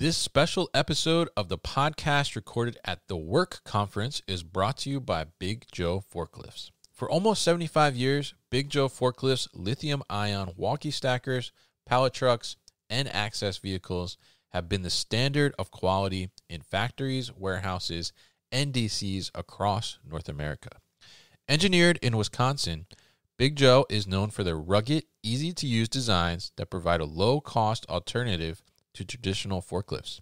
This special episode of the podcast recorded at the WERC conference is brought to you by Big Joe Forklifts. For almost 75 years, Big Joe Forklifts lithium-ion walkie stackers, pallet trucks, and access vehicles have been the standard of quality in factories, warehouses, and DCs across North America. Engineered in Wisconsin, Big Joe is known for their rugged, easy-to-use designs that provide a low-cost alternative to traditional forklifts.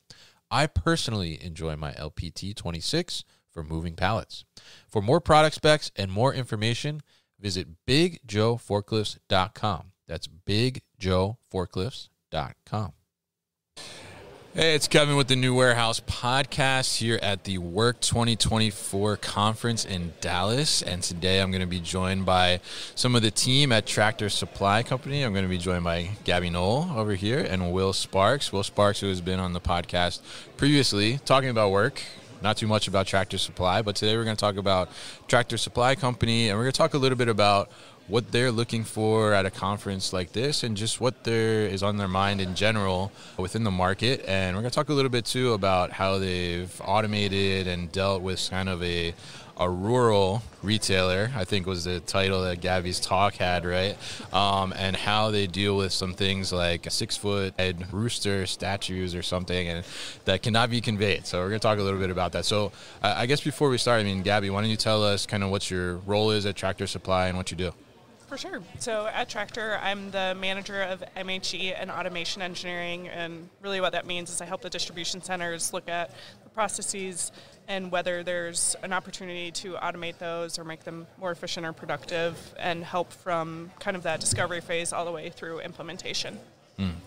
I personally enjoy my LPT 26 for moving pallets. For more product specs and more information, visit BigJoeForklifts.com. That's BigJoeForklifts.com. Hey, it's Kevin with the New Warehouse Podcast here at the WERC 2024 conference in Dallas. And today I'm going to be joined by some of the team at Tractor Supply Company. I'm going to be joined by Gabby Knoll over here and Will Sparks. Will Sparks, who has been on the podcast previously talking about WERC. Not too much about Tractor Supply, but today we're going to talk about Tractor Supply Company, and we're going to talk a little bit about what they're looking for at a conference like this and just what there is on their mind in general within the market. And we're going to talk a little bit, too, about how they've automated and dealt with kind of a rural retailer, I think was the title that Gabby's talk had, right? And how they deal with some things like a 6-foot rooster statues or something and that cannot be conveyed. So we're going to talk a little bit about that. So I guess before we start, Gabby, why don't you tell us kind of what your role is at Tractor Supply and what you do? For sure. So at Tractor, I'm the manager of MHE and Automation Engineering, and really what that means is I help the distribution centers look at the processes and whether there's an opportunity to automate those or make them more efficient or productive, and help from kind of that discovery phase all the way through implementation.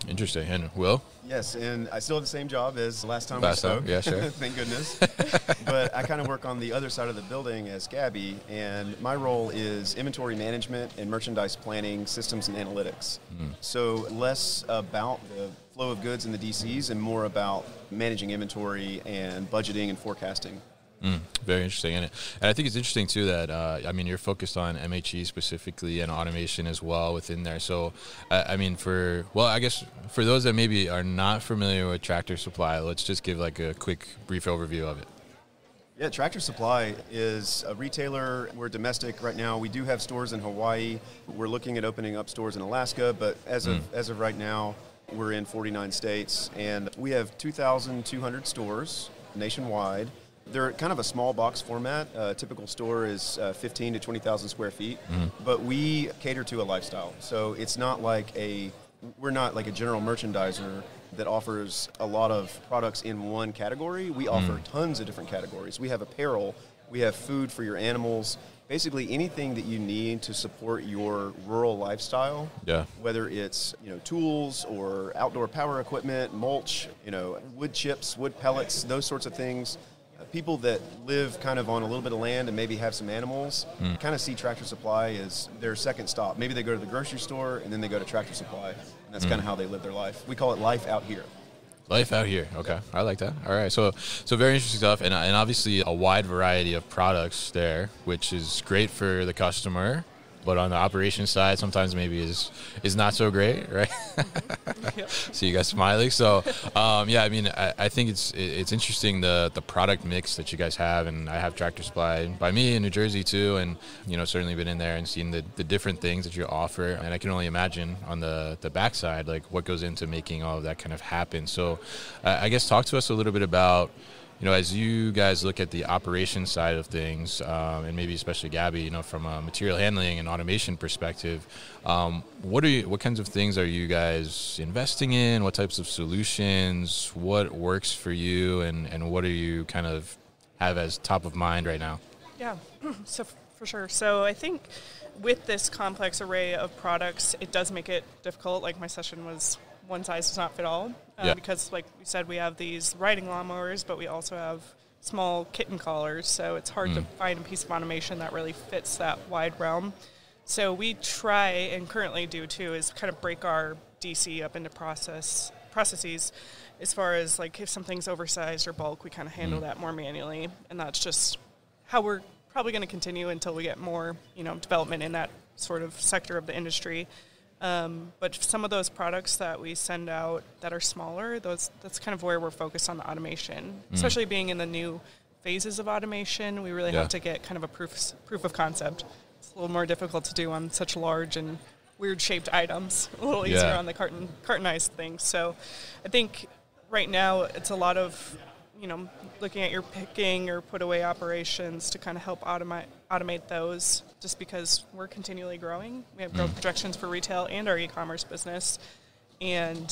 Interesting. And Will? Yes, and I still have the same job as last time we spoke. Yeah, sure. Thank goodness. But I kind of work on the other side of the building as Gabby, and my role is inventory management and merchandise planning, systems and analytics. So less about the flow of goods in the DCs and more about managing inventory and budgeting and forecasting. Very interesting. And I think it's interesting, too, that, you're focused on MHE specifically and automation as well within there. So, I guess for those that maybe are not familiar with Tractor Supply, let's just give like a quick, brief overview of it. Yeah, Tractor Supply is a retailer. We're domestic right now. We do have stores in Hawaii. We're looking at opening up stores in Alaska, but as of right now, we're in 49 states, and we have 2,200 stores nationwide. They're kind of a small box format. A typical store is 15 to 20,000 square feet, but we cater to a lifestyle. So it's not like we're not like a general merchandiser that offers a lot of products in one category. We offer tons of different categories. We have apparel, we have food for your animals, basically anything that you need to support your rural lifestyle. Yeah. Whether it's, tools or outdoor power equipment, mulch, wood chips, wood pellets, those sorts of things. People that live kind of on a little bit of land and maybe have some animals kind of see Tractor Supply as their second stop. Maybe they go to the grocery store and then they go to Tractor Supply, and that's kind of how they live their life. We call it life out here. Life out here. Okay. I like that. All right. So very interesting stuff, and obviously a wide variety of products there, which is great for the customer. But on the operations side, sometimes maybe is not so great, right? Yep. So you guys smiling. So, I think it's interesting the product mix that you guys have, and I have Tractor Supply by me in New Jersey too, and certainly been in there and seen the different things that you offer, and I can only imagine on the backside like what goes into making all of that kind of happen. So, I guess talk to us a little bit about. As you guys look at the operation side of things, and maybe especially Gabby, from a material handling and automation perspective, what kinds of things are you guys investing in? What types of solutions? What works for you, and what do you kind of have as top of mind right now? Yeah, so for sure. So I think with this complex array of products, it does make it difficult. Like my session was one size does not fit all. Because, like we said, we have these riding lawnmowers, but we also have small kitten collars, so it's hard to find a piece of automation that really fits that wide realm. So we try, and currently do too, is kind of break our DC up into processes. As far as, like, if something's oversized or bulk, we kind of handle that more manually, and that's just how we're probably going to continue until we get more, development in that sort of sector of the industry. But some of those products that we send out that are smaller, that's kind of where we're focused on the automation, especially being in the new phases of automation. We really have to get kind of a proof of concept. It's a little more difficult to do on such large and weird shaped items, a little easier on the cartonized things. So I think right now it's a lot of, looking at your picking or put away operations to kind of help automate those, just because we're continually growing. We have growth projections for retail and our e-commerce business. And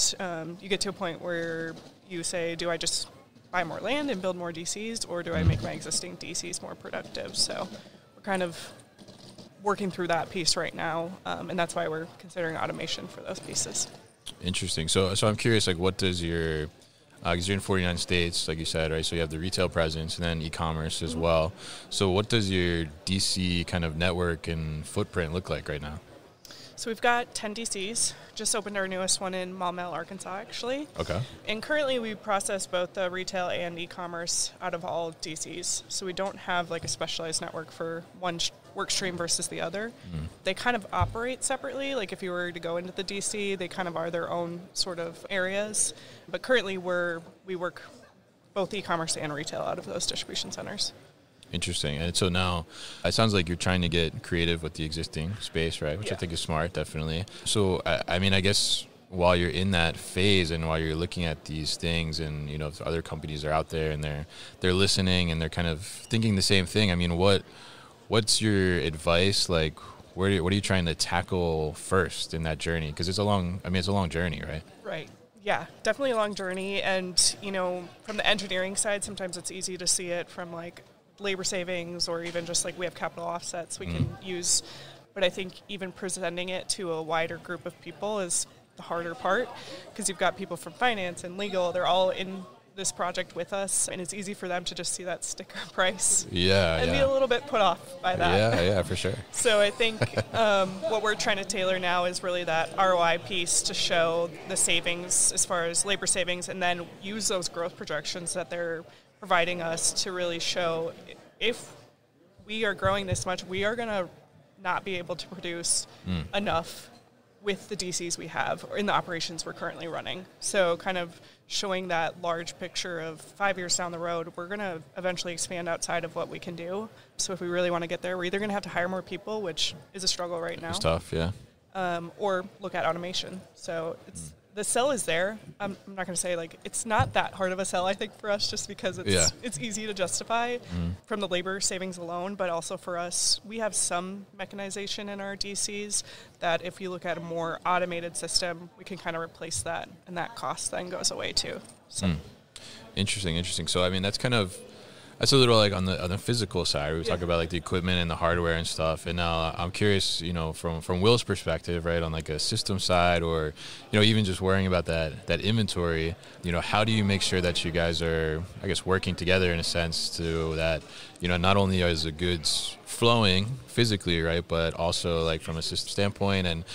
you get to a point where you say, do I just buy more land and build more DCs, or do I make my existing DCs more productive? So we're kind of working through that piece right now, and that's why we're considering automation for those pieces. Interesting. So I'm curious, like, what does your, because you're in 49 states, like you said, right? So you have the retail presence and then e-commerce as well. So what does your DC kind of network and footprint look like right now? So we've got 10 DCs. Just opened our newest one in Maumelle, Arkansas, actually. Okay. And currently we process both the retail and e-commerce out of all DCs. So we don't have like a specialized network for one work stream versus the other. They kind of operate separately. Like if you were to go into the DC, they kind of are their own sort of areas. But currently we work both e-commerce and retail out of those distribution centers. Interesting. And so now it sounds like you're trying to get creative with the existing space, right? Which I think is smart, definitely. So, I mean, I guess while you're in that phase and while you're looking at these things and, if other companies are out there and they're listening and they're kind of thinking the same thing, I mean, what's your advice? Like, what are you trying to tackle first in that journey? Because it's a long journey, right? Right. Yeah, definitely a long journey. And, from the engineering side, sometimes it's easy to see it from like labor savings, or even just like we have capital offsets we can use. But I think even presenting it to a wider group of people is the harder part, because you've got people from finance and legal, they're all in this project with us, and it's easy for them to just see that sticker price and be a little bit put off by that. Yeah, for sure. So I think what we're trying to tailor now is really that ROI piece to show the savings as far as labor savings, and then use those growth projections that they're providing us to really show if we are growing this much, we are going to not be able to produce enough with the DCs we have or in the operations we're currently running. So kind of showing that large picture of 5 years down the road, we're going to eventually expand outside of what we can do. So if we really want to get there, we're either going to have to hire more people, which is a struggle right now. It's tough, yeah. Or look at automation. So the sell is there. I'm not going to say like it's not that hard of a sell, I think, for us, just because it's easy to justify from the labor savings alone, but also for us, we have some mechanization in our DCs that if you look at a more automated system, we can kind of replace that, and that cost then goes away too. So. Interesting. So I mean, that's a little like on the physical side. We talk about like the equipment and the hardware and stuff. And now I'm curious, from Will's perspective, right, on like a system side, or even just worrying about that inventory. How do you make sure that you guys are, I guess, working together in a sense to that, not only is the goods flowing physically, right, but also like from a system standpoint, and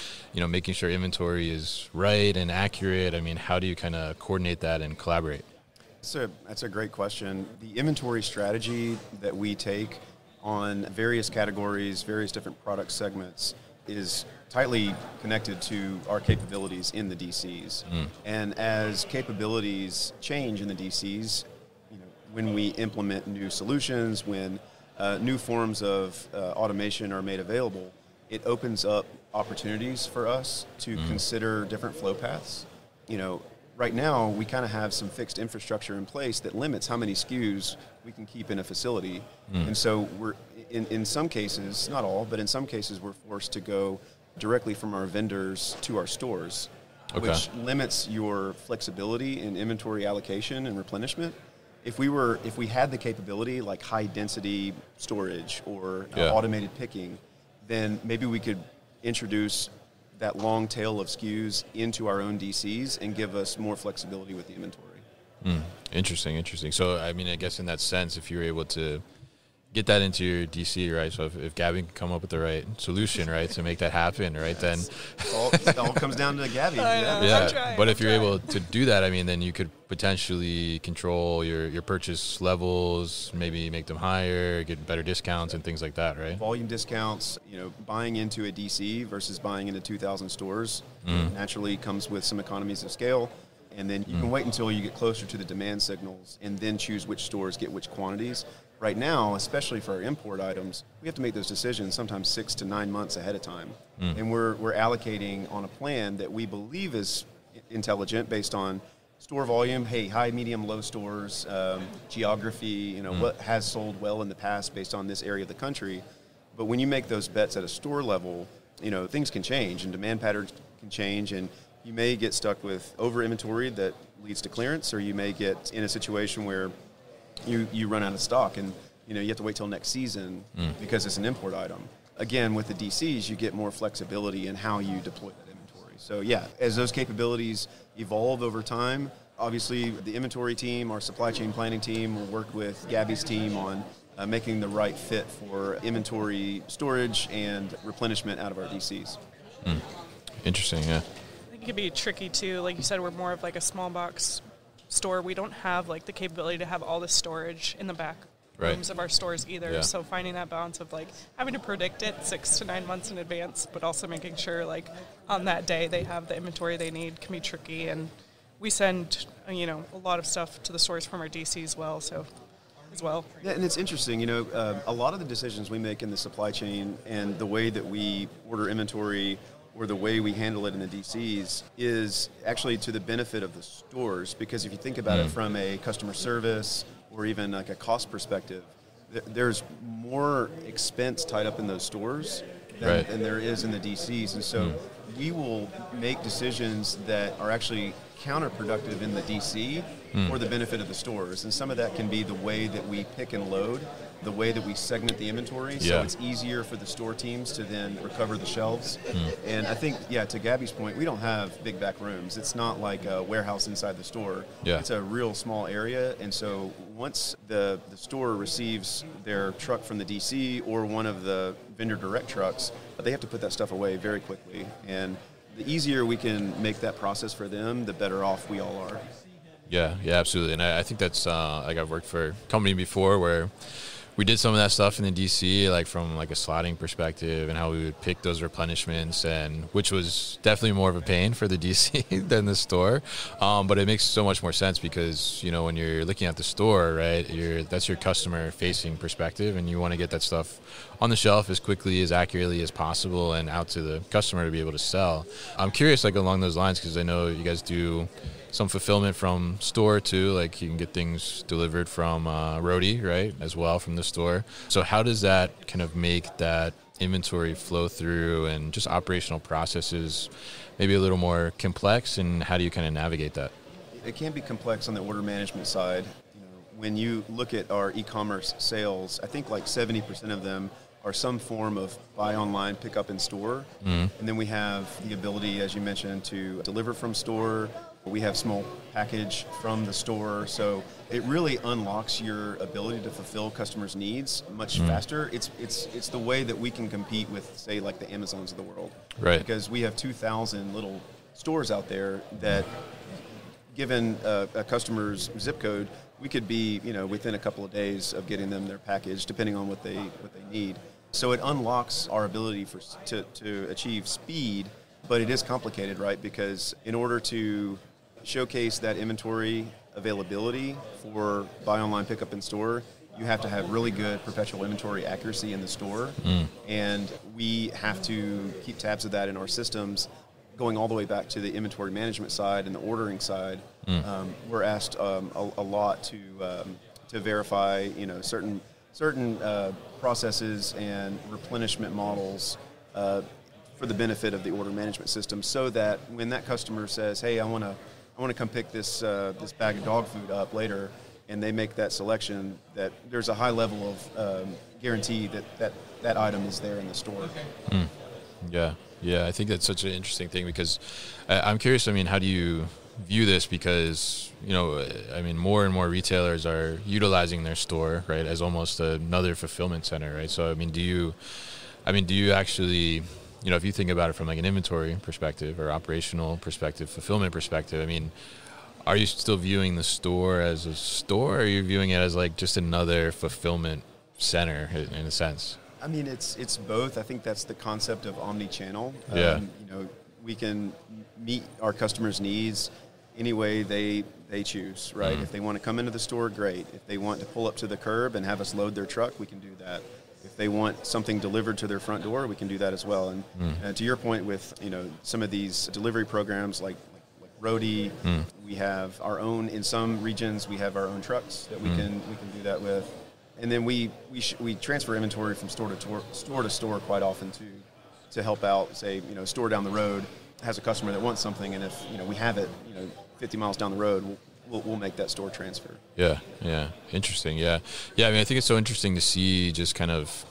making sure inventory is right and accurate. I mean, how do you kind of coordinate that and collaborate? That's a great question. The inventory strategy that we take on various categories, various different product segments, is tightly connected to our capabilities in the DCs. And as capabilities change in the DCs, when we implement new solutions, when new forms of automation are made available, it opens up opportunities for us to consider different flow paths. Right now, we kind of have some fixed infrastructure in place that limits how many SKUs we can keep in a facility. And so we're, in some cases, not all, but in some cases, we're forced to go directly from our vendors to our stores, which limits your flexibility in inventory allocation and replenishment. If we had the capability like high density storage or automated picking, then maybe we could introduce that long tail of SKUs into our own DCs and give us more flexibility with the inventory. Interesting. So, I mean, I guess in that sense, if you're able to get that into your DC, right? So if Gabby can come up with the right solution, right, to make that happen, right, then it all comes down to Gabby. But if you're able to do that, I mean, then you could potentially control your purchase levels, maybe make them higher, get better discounts and things like that, right? Volume discounts, buying into a DC versus buying into 2,000 stores naturally comes with some economies of scale. And then you can wait until you get closer to the demand signals and then choose which stores get which quantities. Right now, especially for our import items, we have to make those decisions sometimes 6 to 9 months ahead of time. And we're allocating on a plan that we believe is intelligent based on store volume, high, medium, low stores, geography, what has sold well in the past based on this area of the country. But when you make those bets at a store level, things can change and demand patterns can change, and you may get stuck with over inventory that leads to clearance, or you may get in a situation where you run out of stock and you have to wait till next season because it's an import item. Again, with the DCs, you get more flexibility in how you deploy that inventory. So as those capabilities evolve over time, obviously the inventory team, our supply chain planning team will work with Gabby's team on making the right fit for inventory storage and replenishment out of our DCs. Interesting, yeah. It could be tricky too. Like you said, we're more of like a small box store. We don't have like the capability to have all the storage in the back rooms of our stores either. Yeah. So finding that balance of like having to predict it 6 to 9 months in advance, but also making sure like on that day they have the inventory they need can be tricky. And we send a lot of stuff to the stores from our DC as well. Yeah, and it's interesting. A lot of the decisions we make in the supply chain and the way that we order inventory or the way we handle it in the DCs is actually to the benefit of the stores, because if you think about it from a customer service or even like a cost perspective, there's more expense tied up in those stores than there is in the DCs. And so we will make decisions that are actually counterproductive in the DC for the benefit of the stores. And some of that can be the way that we pick and load, the way that we segment the inventory, so it's easier for the store teams to then recover the shelves. And I think, to Gabby's point, we don't have big back rooms. It's not like a warehouse inside the store. It's a real small area, and so once the store receives their truck from the DC or one of the vendor direct trucks, they have to put that stuff away very quickly. And the easier we can make that process for them, the better off we all are. Yeah, absolutely. And I think that's, like I've worked for a company before where we did some of that stuff in the DC, like from like a slotting perspective and how we would pick those replenishments, and which was definitely more of a pain for the DC than the store. But it makes so much more sense because, when you're looking at the store, right, that's your customer facing perspective, and you want to get that stuff on the shelf as quickly, as accurately as possible and out to the customer to be able to sell. I'm curious, like along those lines, because I know you guys do some fulfillment from store too, like you can get things delivered from Roadie, right, as well from the store. So how does that kind of make that inventory flow through and just operational processes maybe a little more complex, and how do you kind of navigate that? It can be complex on the order management side. When you look at our e-commerce sales, I think like 70% of them are some form of buy online, pick up in store. And then we have the ability, as you mentioned, to deliver from store. We have small package from the store. So it really unlocks your ability to fulfill customers' needs much faster. It's the way that we can compete with, say, like the Amazons of the world. Right. Because we have 2,000 little stores out there that, given a customer's zip code, we could be, within a couple of days of getting them their package, depending on what they need. So it unlocks our ability to achieve speed, but it is complicated, right? Because in order to showcase that inventory availability for buy online, pick up in store, you have to have really good perpetual inventory accuracy in the store. And we have to keep tabs of that in our systems, going all the way back to the inventory management side and the ordering side. We're asked a lot to verify, certain processes and replenishment models for the benefit of the order management system, so that when that customer says, "Hey, I want to come pick this bag of dog food up later," and they make that selection, that there's a high level of guarantee that item is there in the store. Yeah, I think that's such an interesting thing, because I'm curious, how do you view this because, I mean, more and more retailers are utilizing their store, right, as almost another fulfillment center, right? So, I mean, do you actually, if you think about it from like an inventory perspective or operational perspective, fulfillment perspective, I mean, are you still viewing the store as a store, or are you viewing it as like just another fulfillment center in a sense? I mean, it's both. I think that's the concept of omni-channel. Yeah. We can meet our customers' needs any way they choose, right? Mm-hmm. If they want to come into the store, great. If they want to pull up to the curb and have us load their truck, we can do that. If they want something delivered to their front door, we can do that as well. And to your point with, some of these delivery programs like Roadie, we have our own, in some regions, we have our own trucks that we can do that with. And then we transfer inventory from store to store quite often to help out. Say, a store down the road has a customer that wants something, and if we have it 50 miles down the road, we'll make that store transfer. Yeah, interesting. Yeah. I mean, I think it's so interesting to see just kind of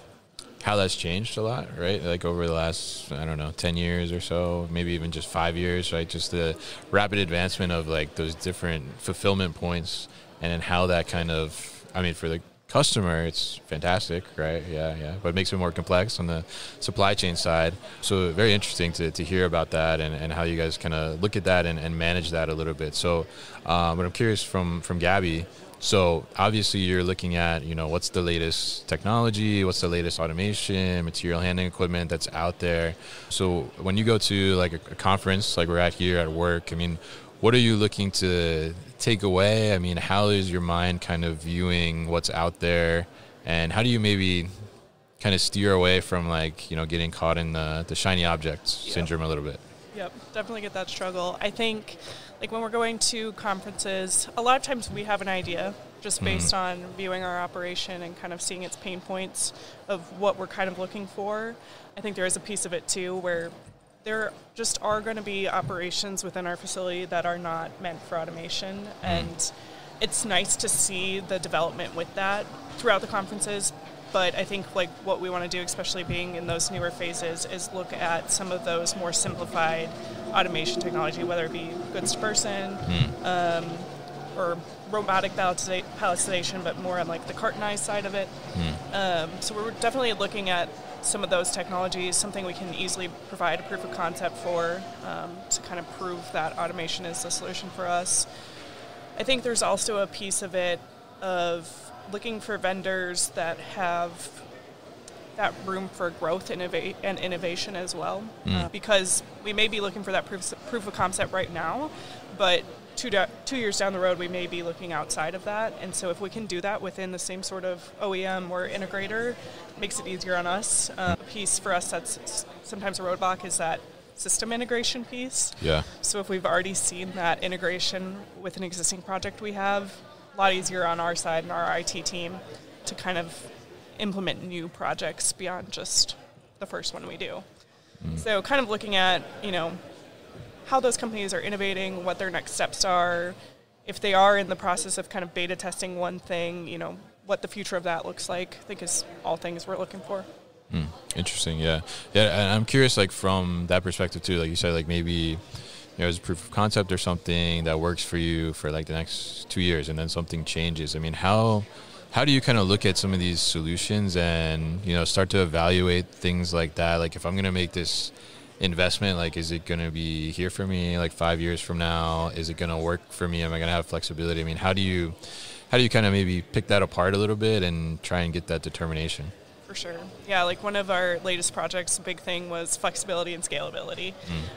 how that's changed a lot, right? Like over the last 10 years or so, maybe even just 5 years, right? Just the rapid advancement of like those different fulfillment points, and then how that kind of, I mean, for the customer, it's fantastic, right? Yeah. But it makes it more complex on the supply chain side. So very interesting to hear about that and how you guys kind of look at that and manage that a little bit. So, but I'm curious from Gabby. So obviously you're looking at, what's the latest technology, what's the latest automation, material handling equipment that's out there. So when you go to like a conference like we're at here at WERC, I mean, what are you looking to take away? I mean, how is your mind kind of viewing what's out there, and how do you maybe kind of steer away from like, getting caught in the shiny object syndrome a little bit? Yep, definitely get that struggle. I think like when we're going to conferences, a lot of times we have an idea just based on viewing our operation and kind of seeing its pain points of what we're kind of looking for. I think there is a piece of it too where there just are going to be operations within our facility that are not meant for automation, and it's nice to see the development with that throughout the conferences. But I think like what we want to do, especially being in those newer phases, is look at some of those more simplified automation technology, whether it be goods to person or robotic palletization, but more on like the cartonized side of it. So we're definitely looking at some of those technologies, something we can easily provide a proof of concept for to kind of prove that automation is the solution for us. I think there's also a piece of it of looking for vendors that have that room for growth and innovation as well, because we may be looking for that proof of concept right now, but 2 years down the road, we may be looking outside of that. And so if we can do that within the same sort of OEM or integrator, it makes it easier on us. A piece for us that's sometimes a roadblock is that system integration piece. Yeah. So if we've already seen that integration with an existing project we have, a lot easier on our side and our IT team to kind of implement new projects beyond just the first one we do. So kind of looking at, how those companies are innovating, what their next steps are, if they are in the process of kind of beta testing one thing, what the future of that looks like, I think is all things we're looking for. Interesting, yeah. And I'm curious, like from that perspective too, like you said, like maybe as a proof of concept or something that works for you for like the next 2 years, and then something changes. I mean, how do you kind of look at some of these solutions and start to evaluate things like that? Like if I'm going to make this investment, like is it going to be here for me like 5 years from now? Is it going to work for me? Am I going to have flexibility? I mean, how do you kind of maybe pick that apart a little bit and try and get that determination? For sure. Yeah, like one of our latest projects, a big thing was flexibility and scalability.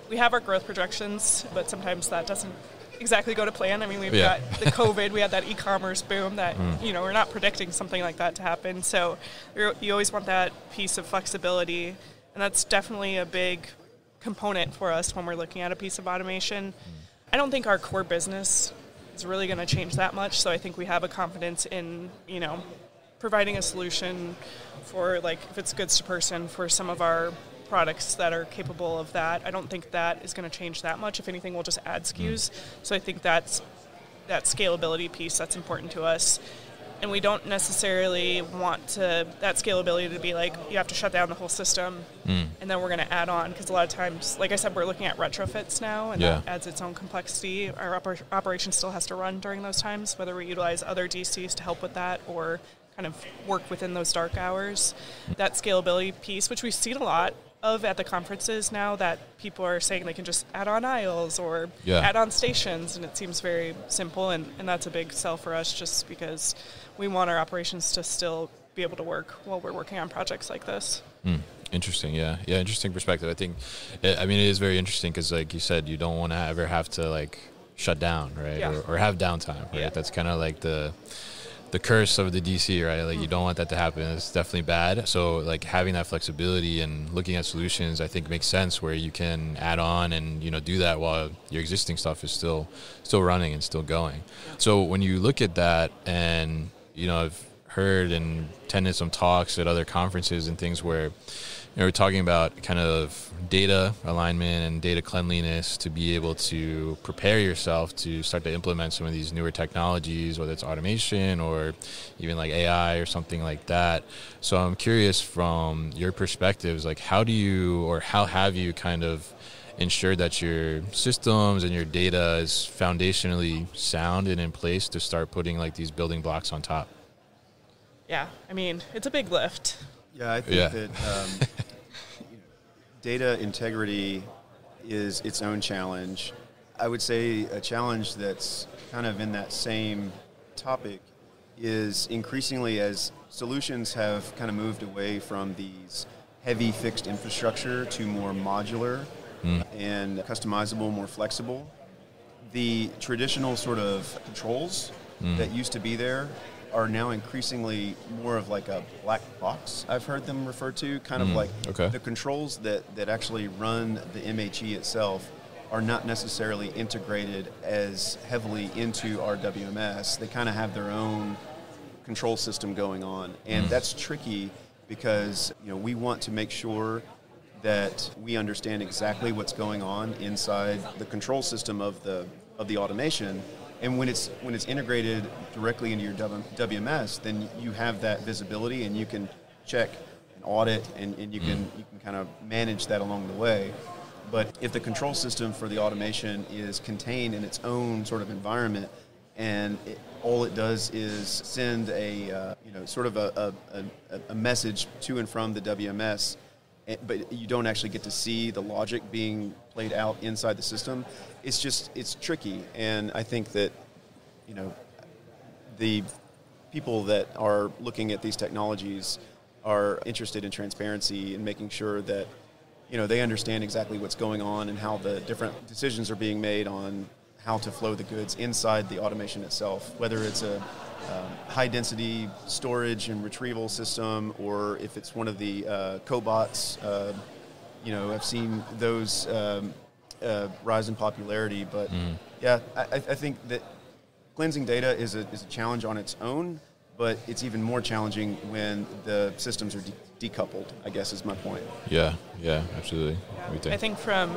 We have our growth projections, but sometimes that doesn't exactly go to plan. I mean, we've got the COVID, we had that e-commerce boom that, we're not predicting something like that to happen. So you always want that piece of flexibility, and that's definitely a big component for us when we're looking at a piece of automation. I don't think our core business is really going to change that much, so I think we have a confidence in, providing a solution for, like, if it's goods to person, for some of our products that are capable of that. I don't think that is going to change that much. If anything, we'll just add SKUs. So I think that's that scalability piece that's important to us. And we don't necessarily want that scalability to be like, you have to shut down the whole system, and then we're going to add on. Because a lot of times, like I said, we're looking at retrofits now, and that adds its own complexity. Our operation still has to run during those times, whether we utilize other DCs to help with that or kind of work within those dark hours. That scalability piece, which we've seen a lot of at the conferences now, that people are saying they can just add on aisles or add on stations, and it seems very simple, and that's a big sell for us, just because we want our operations to still be able to work while we're working on projects like this. Interesting, yeah, interesting perspective. I think, it is very interesting because, like you said, you don't want to ever have to like shut down, right, or have downtime, right? Yeah. That's kind of like the curse of the DC, right? Like you don't want that to happen. It's definitely bad. So like having that flexibility and looking at solutions, I think makes sense, where you can add on and, do that while your existing stuff is still running and still going. So when you look at that, and, I've heard and attended some talks at other conferences and things where, we're talking about kind of data alignment and data cleanliness to be able to prepare yourself to start to implement some of these newer technologies, whether it's automation or even like AI or something like that. So I'm curious, from your perspectives, like how have you kind of ensured that your systems and your data is foundationally sound and in place to start putting like these building blocks on top? Yeah, it's a big lift. Yeah, I think that data integrity is its own challenge. I would say a challenge that's kind of in that same topic is increasingly, as solutions have kind of moved away from these heavy fixed infrastructure to more modular and customizable, more flexible, the traditional sort of controls that used to be there are now increasingly more of like a black box, I've heard them referred to, kind of like the controls that actually run the MHE itself are not necessarily integrated as heavily into our WMS. They kind of have their own control system going on, and that's tricky because we want to make sure that we understand exactly what's going on inside the control system of the automation. And when it's integrated directly into your WMS, then you have that visibility, and you can check and audit, and you can kind of manage that along the way. But if the control system for the automation is contained in its own sort of environment, and all it does is send a message to and from the WMS, but you don't actually get to see the logic being played out inside the system, it's tricky. And I think that, the people that are looking at these technologies are interested in transparency and making sure that, they understand exactly what's going on and how the different decisions are being made on how to flow the goods inside the automation itself, whether it's a high-density storage and retrieval system, or if it's one of the cobots. I've seen those rise in popularity, but I think that cleansing data is a challenge on its own, but it's even more challenging when the systems are decoupled, I guess is my point. Yeah, absolutely. Yeah. I think from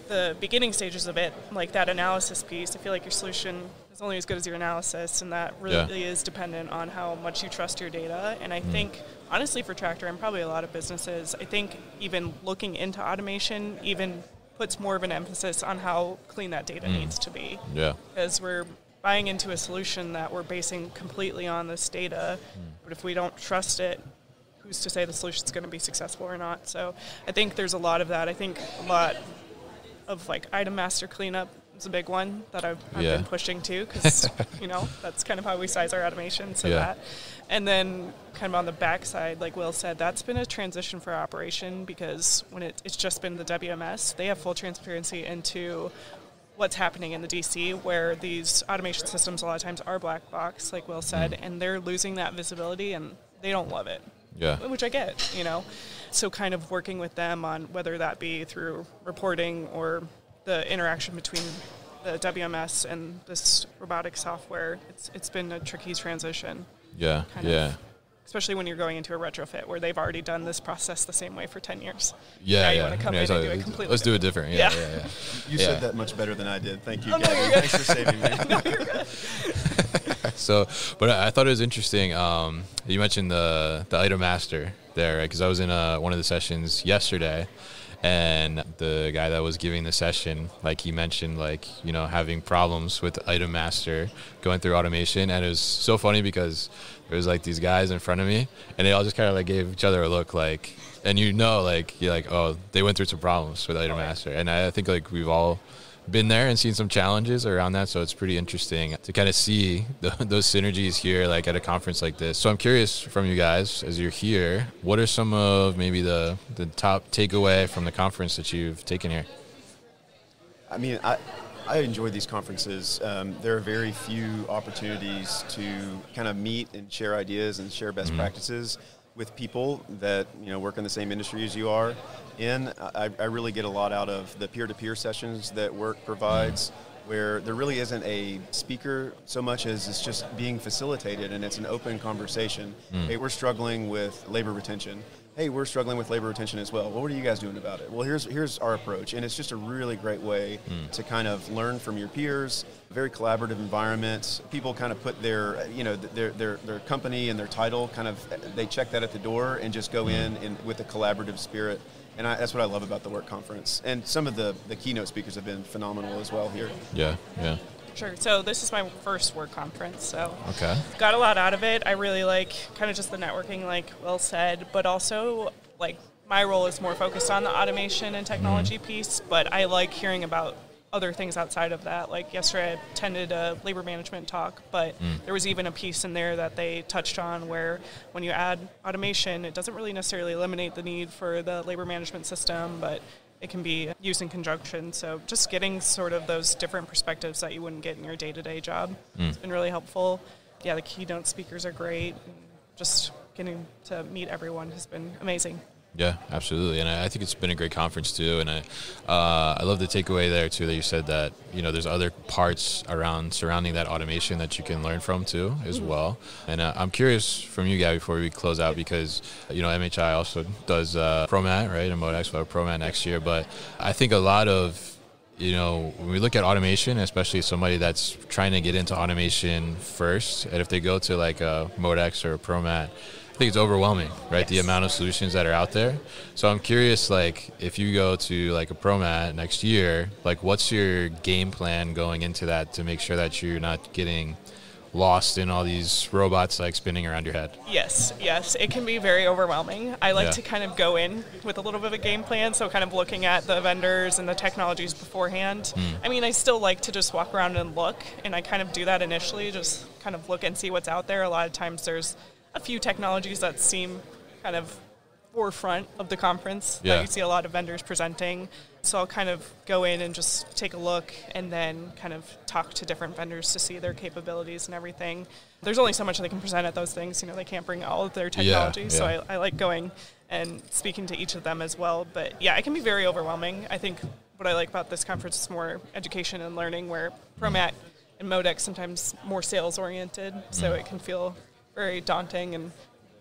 the beginning stages of it, like that analysis piece, I feel like your solution is only as good as your analysis, and that really is dependent on how much you trust your data. And I think, honestly, for Tractor and probably a lot of businesses, I think even looking into automation even puts more of an emphasis on how clean that data needs to be. Yeah. Because we're buying into a solution that we're basing completely on this data, but if we don't trust it, who's to say the solution's going to be successful or not? So I think there's a lot of that. I think a lot of like item master cleanup is a big one that I've been pushing to, because that's kind of how we size our automation. So that, and then kind of on the backside, like Will said, that's been a transition for our operation, because when it's just been the WMS, they have full transparency into what's happening in the DC, where these automation systems a lot of times are black box, like Will said, and they're losing that visibility, and they don't love it. Yeah, which I get, So kind of working with them on whether that be through reporting or the interaction between the WMS and this robotic software, it's been a tricky transition. Yeah, especially when you're going into a retrofit where they've already done this process the same way for 10 years. Now you want to come in and do it completely Let's do it different. Yeah. You said that much better than I did. Thank you, Gabby. Thanks for saving me. No, you're good. So, but I thought it was interesting. You mentioned the item master there, right? Because I was in one of the sessions yesterday, and the guy that was giving the session, like, he mentioned, like, you know, having problems with item master going through automation. And it was so funny because there was like these guys in front of me, and they all just kind of like gave each other a look, like, and you know, like, you're like, oh, they went through some problems with item master. And I think like we've all been there and seen some challenges around that, so it's pretty interesting to kind of see those synergies here, like at a conference like this. So I'm curious from you guys, as you're here, what are some of maybe the top takeaway from the conference that you've taken here? I mean, I enjoy these conferences. There are very few opportunities to kind of meet and share ideas and share best practices with people that, you know, work in the same industry as you are. I really get a lot out of the peer-to-peer sessions that WERC provides, where there really isn't a speaker so much as it's just being facilitated, and it's an open conversation. Hey, we're struggling with labor retention. Hey, we're struggling with labor retention as well. Well, what are you guys doing about it? Well, here's our approach, and it's just a really great way to kind of learn from your peers. Very collaborative environment. People kind of put their, you know, their company and their title, kind of, they check that at the door and just go in with a collaborative spirit. And that's what I love about the WERC conference. And some of the keynote speakers have been phenomenal as well here. Yeah. Sure. So this is my first WERC conference, so Okay. got a lot out of it. I really like kind of just the networking, like Will said, but also like my role is more focused on the automation and technology piece, but I like hearing about other things outside of that. Like yesterday I attended a labor management talk, but there was even a piece in there that they touched on where when you add automation, it doesn't really necessarily eliminate the need for the labor management system, but it can be used in conjunction. So just getting sort of those different perspectives that you wouldn't get in your day-to-day job has been really helpful. Yeah, the keynote speakers are great. Just getting to meet everyone has been amazing. Yeah, absolutely, and I think it's been a great conference too. And I love the takeaway there too that you said that, you know, there's other parts surrounding that automation that you can learn from too as well. And I'm curious from you, Gabby, before we close out, because, you know, MHI also does ProMat, right, and Modex will have ProMat next year. But I think a lot of, you know, when we look at automation, especially somebody that's trying to get into automation first, and if they go to like a Modex or a ProMat, I think it's overwhelming, right? Yes. The amount of solutions that are out there. So I'm curious, like, if you go to like a ProMat next year, like, what's your game plan going into that to make sure that you're not getting lost in all these robots like spinning around your head? Yes, it can be very overwhelming. I like to kind of go in with a little bit of a game plan, so kind of looking at the vendors and the technologies beforehand. I mean, I still like to just walk around and look, and I kind of do that initially, just kind of look and see what's out there. A lot of times there's a few technologies that seem kind of forefront of the conference that you see a lot of vendors presenting. So I'll kind of go in and just take a look and then kind of talk to different vendors to see their capabilities and everything. There's only so much they can present at those things. You know, they can't bring all of their technology. So I like going and speaking to each of them as well. But yeah, it can be very overwhelming. I think what I like about this conference is more education and learning, where ProMat and Modex sometimes more sales oriented. So it can feel very daunting, and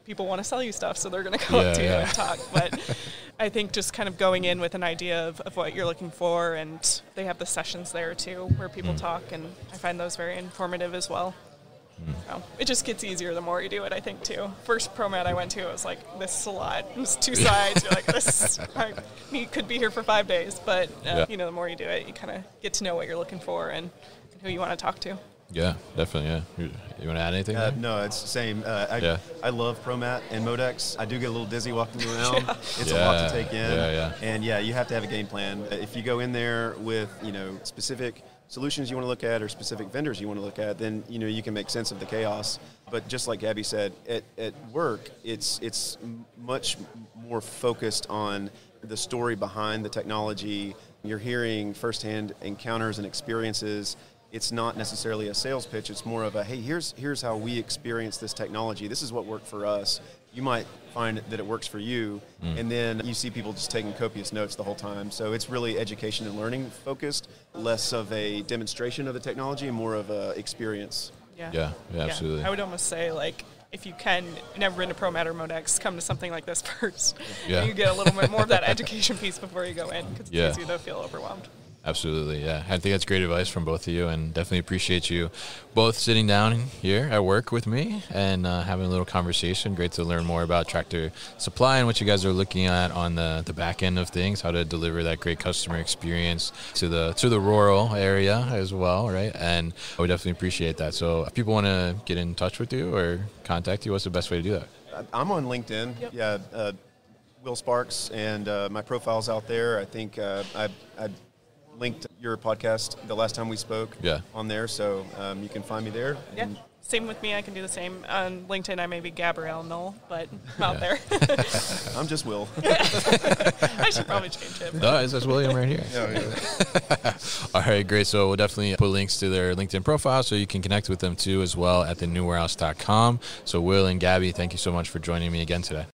people want to sell you stuff, so they're going to go up to you and talk. But I think just kind of going in with an idea of what you're looking for, and they have the sessions there too where people talk, and I find those very informative as well. So it just gets easier the more you do it, I think, too. First ProMat I went to, it was like, this is a lot. It was 2 sides. You're like, this you could be here for 5 days. But, you know, the more you do it, you kind of get to know what you're looking for and who you want to talk to. Yeah, definitely, yeah. You want to add anything? No, it's the same. I love ProMat and Modex. I do get a little dizzy walking around. It's a lot to take in. And, you have to have a game plan. If you go in there with, you know, specific solutions you want to look at or specific vendors you want to look at, then, you know, you can make sense of the chaos. But just like Gabby said, at WERC, it's much more focused on the story behind the technology. You're hearing firsthand encounters and experiences. It's not necessarily a sales pitch. It's more of a, hey, here's how we experience this technology. This is what worked for us. You might find that it works for you. And then you see people just taking copious notes the whole time. So it's really education and learning focused, less of a demonstration of the technology and more of a experience. Yeah, absolutely. I would almost say, like, if you can, never been to ProMat or Modex, come to something like this first. You get a little bit more of that education piece before you go in, because it's easy to feel overwhelmed. Absolutely, yeah. I think that's great advice from both of you, and definitely appreciate you both sitting down here at work with me and having a little conversation. Great to learn more about Tractor Supply and what you guys are looking at on the back end of things, how to deliver that great customer experience to the rural area as well, right? And I would definitely appreciate that. So if people want to get in touch with you or contact you, what's the best way to do that? I'm on LinkedIn. Yep. Yeah, Will Sparks, and my profile's out there. I think I linked your podcast the last time we spoke on there, so you can find me there. Yeah, same with me. I can do the same. On LinkedIn, I may be Gabby Knoll, but I'm out there. I'm just Will. I should probably change him. No, it's just William right here. Yeah. All right, great. So we'll definitely put links to their LinkedIn profile so you can connect with them too as well at thenewwarehouse.com. So Will and Gabby, thank you so much for joining me again today.